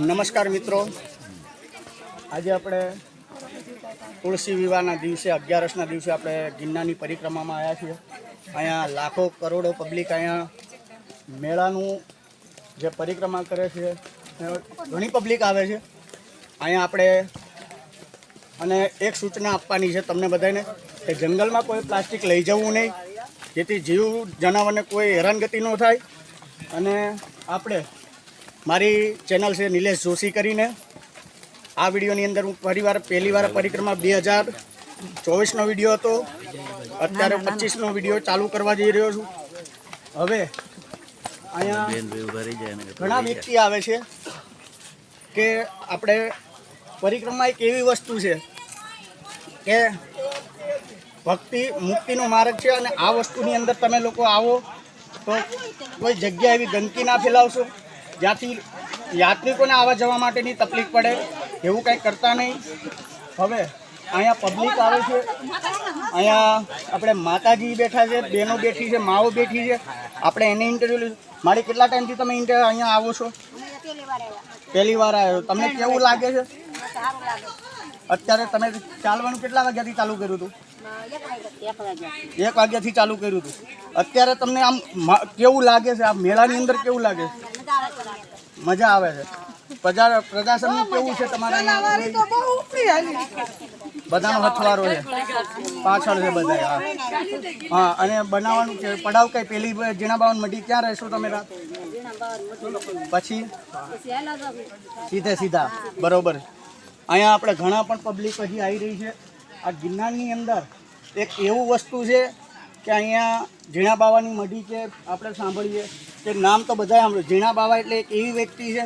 નમસ્કાર મિત્રો, આજે આપણે તુલસી વિવાહના દિવસે 11ના દિવસે આપણે ગિરનારની પરિક્રમામાં આવ્યા છીએ। અહીંયા લાખો કરોડો પબ્લિક અહીંયા મેળાનું જે પરિક્રમા કરે છે, ઘણી પબ્લિક આવે છે અહીંયા। આપણે અને એક સૂચના આપવાની છે તમને બધાને કે જંગલમાં કોઈ પ્લાસ્ટિક લઈ જવું નહીં, જેથી જીવ જનાવરને કોઈ હેરાનગતિ ન થાય। અને આપણે મારી ચેનલ છે નિલેશ જોશી કરીને, આ વિડીયોની અંદર હું પહેલી વાર પરિક્રમા 2024નો વિડીયો હતો, અત્યારે 25નો વિડીયો ચાલુ કરવા જઈ રહ્યો છું। હવે અહીંયા ઘણા વ્યક્તિ આવે છે કે આપણે પરિક્રમા એક એવી વસ્તુ છે કે ભક્તિ મુક્તિનો માર્ગ છે, અને આ વસ્તુની અંદર તમે લોકો આવો તો કોઈ જગ્યા એવી ગંદકી ના ફેલાવશો જ્યાંથી યાત્રિકોને આવવા જવા માટેની તકલીફ પડે, એવું કંઈ કરતા નહીં। હવે અહીંયા પબ્લિક આવે છે, અહીંયા આપણે માતાજી બેઠા છે, બહેનો બેઠી છે, માઓ બેઠી છે, આપણે એને ઇન્ટરવ્યૂ લીધું। મારી કેટલા ટાઈમથી તમે અહીંયા આવો છો? પહેલી વાર આવ્યો। તમને કેવું લાગે છે? અત્યારે તમે ચાલવાનું કેટલા વાગ્યાથી ચાલુ કર્યું હતું? 1 વાગ્યાથી ચાલુ કર્યું હતું। અત્યારે તમને આમ કેવું લાગે છે? આ મેળાની અંદર કેવું લાગે છે? મજા આવે છે? પ્રજાસનનું કેવું છે તમારા? બધાનો હથવારો છે, પાછળ છે બધા। હા, અને બનાવવાનું કે પડાવ કઈ પેલી જીણા બાવન મઢી ક્યાં રહેશો તમે રાત? પછી સીધા બરોબર। અહીંયા આપણે ઘણા પણ પબ્લિક હજી આવી રહી છે। આ ગિરનારની અંદર એક એવું વસ્તુ છે કે અહીંયા ઝીણા બાવાની મઢી છે, આપણે સાંભળીએ કે નામ તો બધા સાંભળ્યું। ઝીણા બાવા એટલે એક એવી વ્યક્તિ છે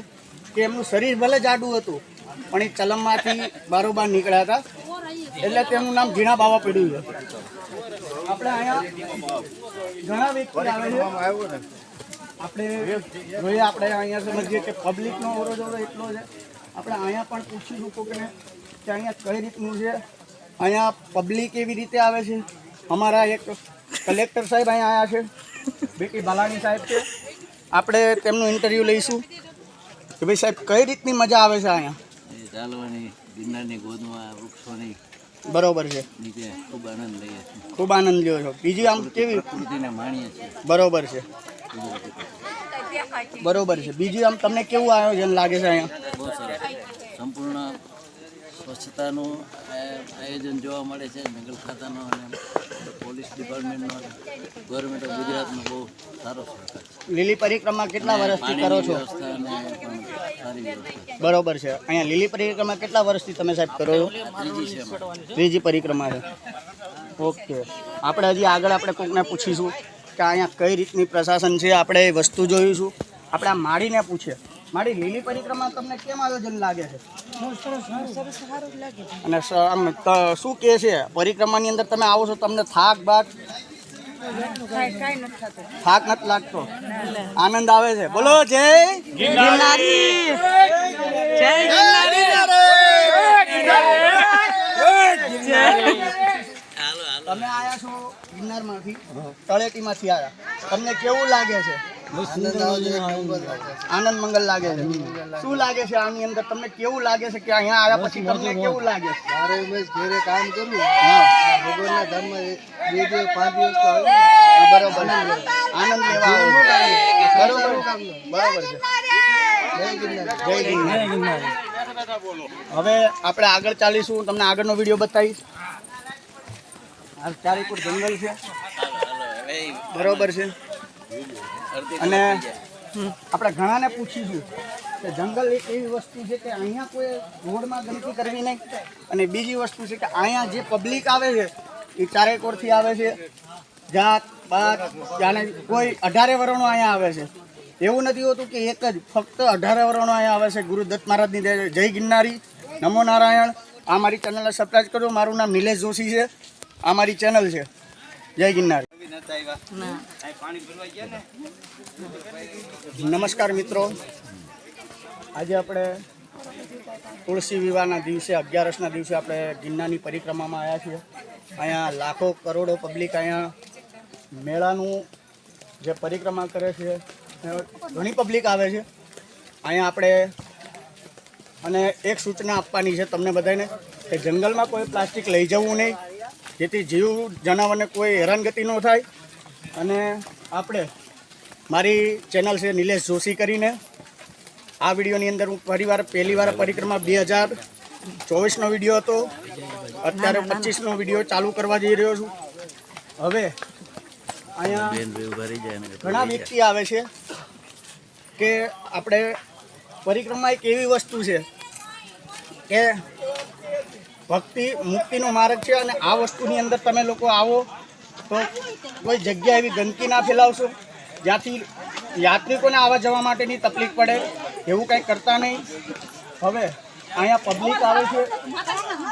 કે એમનું શરીર ભલે જાડું હતું પણ એ ચલમમાંથી બારોબાર નીકળ્યા હતા, એટલે તેમનું નામ ઝીણા બાવા પડ્યું છે। આપણે અહીંયા ઘણા વ્યક્તિ આવે છે, આપણે જોઈએ, આપણે અહીંયા સમજીએ કે પબ્લિકનો ઓરોજોરો એટલો છે। આપણે અહીંયા પણ પૂછીશું કોકને કે અહીંયા કઈ રીતનું છે, અહીંયા પબ્લિક એવી રીતે આવે છે। અમારા એક કલેક્ટર સાહેબ અહીંયા આવ્યા છે, બેટી બાલાણી સાહેબ છે, આપણે તેમનું ઇન્ટરવ્યૂ લઈશું કે ભાઈ સાહેબ કઈ રીતની મજા આવે છે અહીંયા ચાલવાની? ગિરનારની ગોદમાં વૃક્ષોની બરોબર છે, ખૂબ આનંદ લઈએ છીએ, ખૂબ આનંદ લ્યો છો। બીજી આમ કેવી પ્રકૃતિને માણીએ છીએ? બરોબર છે, બરોબર છે। બીજું આમ તમને કેવું આયોજન લાગે છે અહીંયા? બહુ સરસ, સંપૂર્ણ સ્વચ્છતાનું આયોજન જોવા મળે છે। જંગલ ખાતાનો અને પોલીસ ડિપાર્ટમેન્ટનો, ગવર્મેન્ટ ઓફ ગુજરાતનો બહુ સારો સહકાર છે। લીલી પરિક્રમા કેટલા વર્ષથી કરો છો? બરોબર છે। અહીંયા લીલી પરિક્રમા કેટલા વર્ષથી તમે સાહેબ કરો છો? ત્રીજી પરિક્રમા છે, ઓકે। આપણે હજી આગળ આપણે કોકને પૂછીશું કે અહીંયા કઈ રીતની પ્રશાસન છે, આપણે એ વસ્તુ જોઈશું। આપણે આ માળીને પૂછીએ, મારી લીલી પરિક્રમા તમને કેમ આયોજન લાગે છે? અને આમ શું કહે છે પરિક્રમાની અંદર તમે આવો છો, તમને થાક નથી લાગતો? આનંદ આવે છે? બોલો જય ગિરનારી, જય ગિરનારી। તમે આયા છો ગિરનારમાંથી, તળેટીમાંથી આવ્યા, તમને કેવું લાગે છે? આનંદ મંગલ લાગે છે? શું લાગે છે આની અંદર તમને કેવું લાગે છે કે અહીંયા આવ્યા પછી તમને કેવું લાગે છે? મારે ઘરે કામ કર્યું, ભગવાનના ધામમાં 2 દિવસ 5 દિવસ તો બરોબર, આનંદ લેવા બરોબર છે। જય ગિરનાર। હવે આપણે આગળ ચાલીશું, તમને આગળનો વિડીયો બતાવીશ। ચારેપુર જંગલ છે, બરોબર છે। અને આપણે ઘણાને પૂછીશું કે જંગલ એક એવી વસ્તુ છે કે અહીંયા કોઈ રોડમાં ગંદકી કરવી નહીં, અને બીજી વસ્તુ છે કે અહીંયા જે પબ્લિક આવે છે એ ચારેકોરથી આવે છે, જાત પાત જાણે કોઈ 18 વર્ણો અહીંયા આવે છે, એવું નથી હોતું કે એક જ, ફક્ત 18 વર્ણો અહીંયા આવે છે। ગુરુદત્ત મહારાજની જય ગિરનારી, નમો નારાયણ। આ મારી ચેનલને સબસ્ક્રાઈબ કરજો, મારું નામ નિલેશ જોશી છે, આ મારી ચેનલ છે, જય ગિરનારી। નમસ્કાર મિત્રો, આજે આપણે તુલસી વિવાહના દિવસે 11ના દિવસે આપણે ગિરનારની પરિક્રમામાં આવ્યા છીએ। અહીંયા લાખો કરોડો પબ્લિક અહીંયા મેળાનું જે પરિક્રમા કરે છે ઘણી પબ્લિક આવે છે અહીંયા આપણે. અને એક સૂચના આપવાની છે તમને બધાને કે જંગલમાં કોઈ પ્લાસ્ટિક લઈ જવું નહીં, જેથી જીવ જનાવરને કોઈ હેરાનગતિ ન થાય. અને આપણે મારી ચેનલ છે નિલેશ જોશી કરીને, આ વિડીયોની અંદર હું પહેલી વાર પરિક્રમા 2024નો વિડીયો હતો, અત્યારે 25નો વિડીયો ચાલુ કરવા જઈ રહ્યો છું. હવે અહીંયા ઘણા વ્યક્તિ આવે છે કે આપણે પરિક્રમા એક એવી વસ્તુ છે કે ભક્તિ મુક્તિનો માર્ગ છે. અને આ વસ્તુની અંદર તમે લોકો આવો તો કોઈ જગ્યા એવી ગંદકી ના ફેલાવશો જ્યાંથી યાત્રિકોને આવવા જવા માટેની તકલીફ પડે, એવું કંઈ કરતા નહીં. હવે અહીંયા પબ્લિક આવે છે,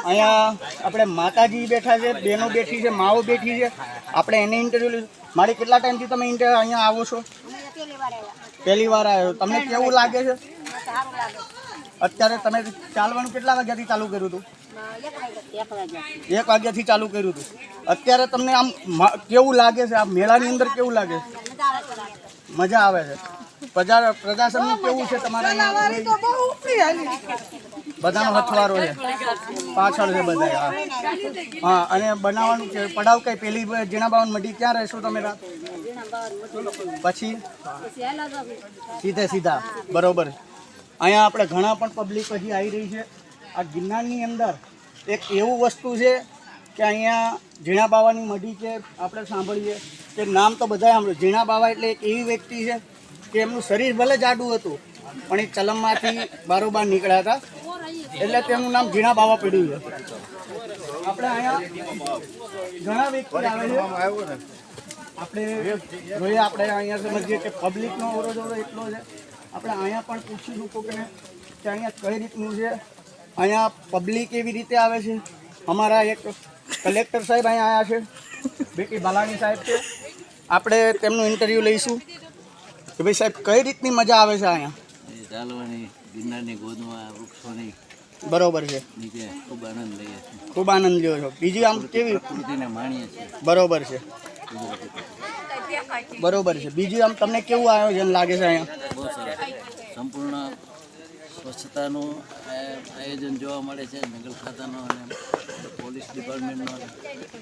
અહીંયા આપણે માતાજી બેઠા છે, બહેનો બેઠી છે, માઓ બેઠી છે. આપણે એને ઇન્ટરવ્યૂ લીધું. મારી કેટલા ટાઈમથી તમે અહીંયા આવો છો? પહેલી વાર આવ્યો. તમને કેવું લાગે છે? અત્યારે તમે ચાલવાનું કેટલા વાગ્યાથી ચાલુ કર્યું હતું? 1 વાગ્યાથી ચાલુ કર્યું હતું. અત્યારે તમને આમ કેવું લાગે છે? આ મેળાની અંદર કેવું લાગે છે? મજા આવે છે. પ્રજાસનનું કેવું છે તમારા? બધાનો હથવારો છે, પાછળ છે બધા. હા, અને બનાવવાનું છે પડાવ કઈ પેલી જીણાબાવન મઢી ક્યાં રહેશો તમે રાત? પછી સીધા બરોબર. અહીંયા આપણે ઘણા પણ પબ્લિક હજી આવી રહી છે. આ ગિરનારની અંદર એક એવું વસ્તુ છે કે અહીંયા ઝીણા બાવાની મઢી છે. આપણે સાંભળીએ કે નામ તો બધા સાંભળ્યું. ઝીણા બાવા એટલે એક એવી વ્યક્તિ છે કે એમનું શરીર ભલે જાડું હતું પણ એ ચલમમાંથી બારોબાર નીકળ્યા હતા, એટલે તેમનું નામ ઝીણા બાવા પડ્યું છે. આપણે અહીંયા ઘણા વ્યક્તિ આવે છે. આપણે જોઈએ, આપણે અહીંયા સમજીએ કે પબ્લિકનો ઓરોજોરો એટલો છે. આપણે અહીંયા પણ પૂછીશું કોકને કે અહીંયા કઈ રીતનું છે. અહીંયા પબ્લિક એવી રીતે આવે છે. અમારા એક કલેક્ટર સાહેબ અહીંયા આવ્યા છે, બેટી બાલાણી સાહેબ છે. આપણે તેમનું ઇન્ટરવ્યૂ લઈશું કે ભાઈ સાહેબ કઈ રીતની મજા આવે છે અહીંયા ચાલવાની, ગિરનારની ગોદમાં વૃક્ષોની. બરોબર છે. નીચે ખૂબ આનંદ લઈએ છીએ. ખૂબ આનંદ લ્યો છો. બીજી આમ કેવી? પ્રકૃતિને માણીએ છીએ. બરોબર છે. બરોબર છે. બીજું આમ તમને કેવું આયોજન લાગે છે અહીંયા? બહુ સરસ. સંપૂર્ણ સ્વચ્છતાનું આયોજન જોવા મળે છે. જંગલ ખાતાનો અને પોલીસ ડિપાર્ટમેન્ટનો,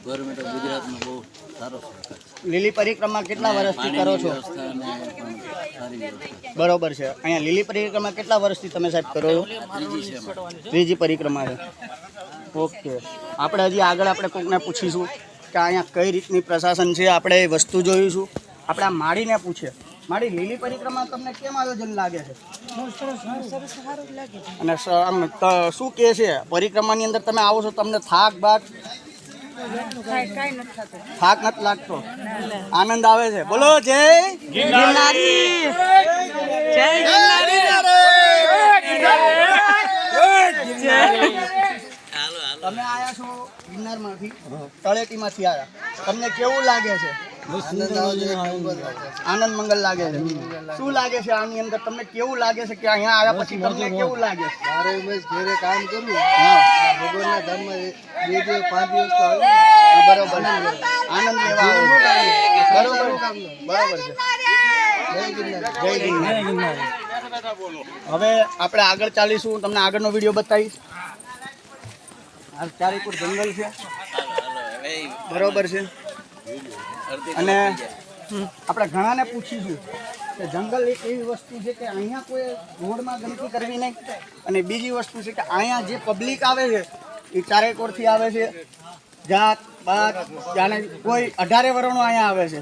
ગવર્મેન્ટ ઓફ ગુજરાતનો બહુ સારો સહકાર છે. લીલી પરિક્રમા કેટલા વર્ષથી કરો છો? વ્યવસ્થા અને પણ સારી વ્યવસ્થા. બરોબર છે. અહીંયા લીલી પરિક્રમા કેટલા વર્ષથી તમે સાહેબ કરો છો? ત્રીજી છે અમારી. ત્રીજી પરિક્રમા છે. ઓકે. આપણે હજી આગળ આપણે કોકને પૂછીશું કે અહીંયા કઈ રીતની પ્રશાસન છે. આપણે એ વસ્તુ જોઈશું. આપણે આ માળીને પૂછીએ. મારી લીલી પરિક્રમા તમને કેમ આયોજન લાગે છે? અને આમ શું કહે છે પરિક્રમાની અંદર તમે આવો છો, તમને થાક નથી લાગતો? આનંદ આવે છે? બોલો જય ગિરનારી, જય ગિરનારી. તમે આયા છો ગિરનારમાંથી, તળેટીમાંથી આવ્યા. તમને કેવું લાગે છે? આનંદ મંગલ લાગે છે. શું લાગે છે આની અંદર? તમને કેવું લાગે છે કે અહીંયા આવ્યા પછી તમને કેવું લાગે છે? મારે ઉમેશ ઘેરે કામ કરું, હા, ભગવાનના ધામમાં 2 દિવસ 5 દિવસ તો આવ્યું. બરોબર. આનંદ લેવા આવો. બરોબર છે. જય ગિરનાર. જય ગિરનાર. હવે આપણે આગળ ચાલીશું. હું તમને આગળનો વિડીયો બતાવીશ. આ ચારેપુર જંગલ છે. બરોબર છે. અને આપણે ઘણાને પૂછીશું કે જંગલ એક એવી વસ્તુ છે કે અહીંયા કોઈ રોડમાં ગંદકી કરવી નહીં. અને બીજી વસ્તુ છે કે અહીંયા જે પબ્લિક આવે છે એ ચારેકોરથી આવે છે. જાત પાત જાણે કોઈ 18 વર્ણો અહીંયા આવે છે.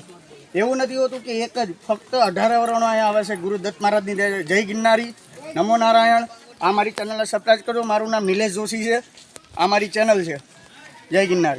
એવું નથી હોતું કે એક જ, ફક્ત 18 વર્ણો અહીંયા આવે છે. ગુરુદત્ત મહારાજની જય ગિરનારી, નમો નારાયણ. આ મારી ચેનલને સબસ્ક્રાઈબ કરજો. મારું નામ નિલેશ જોશી છે. આ મારી ચેનલ છે. જય ગિરનારી.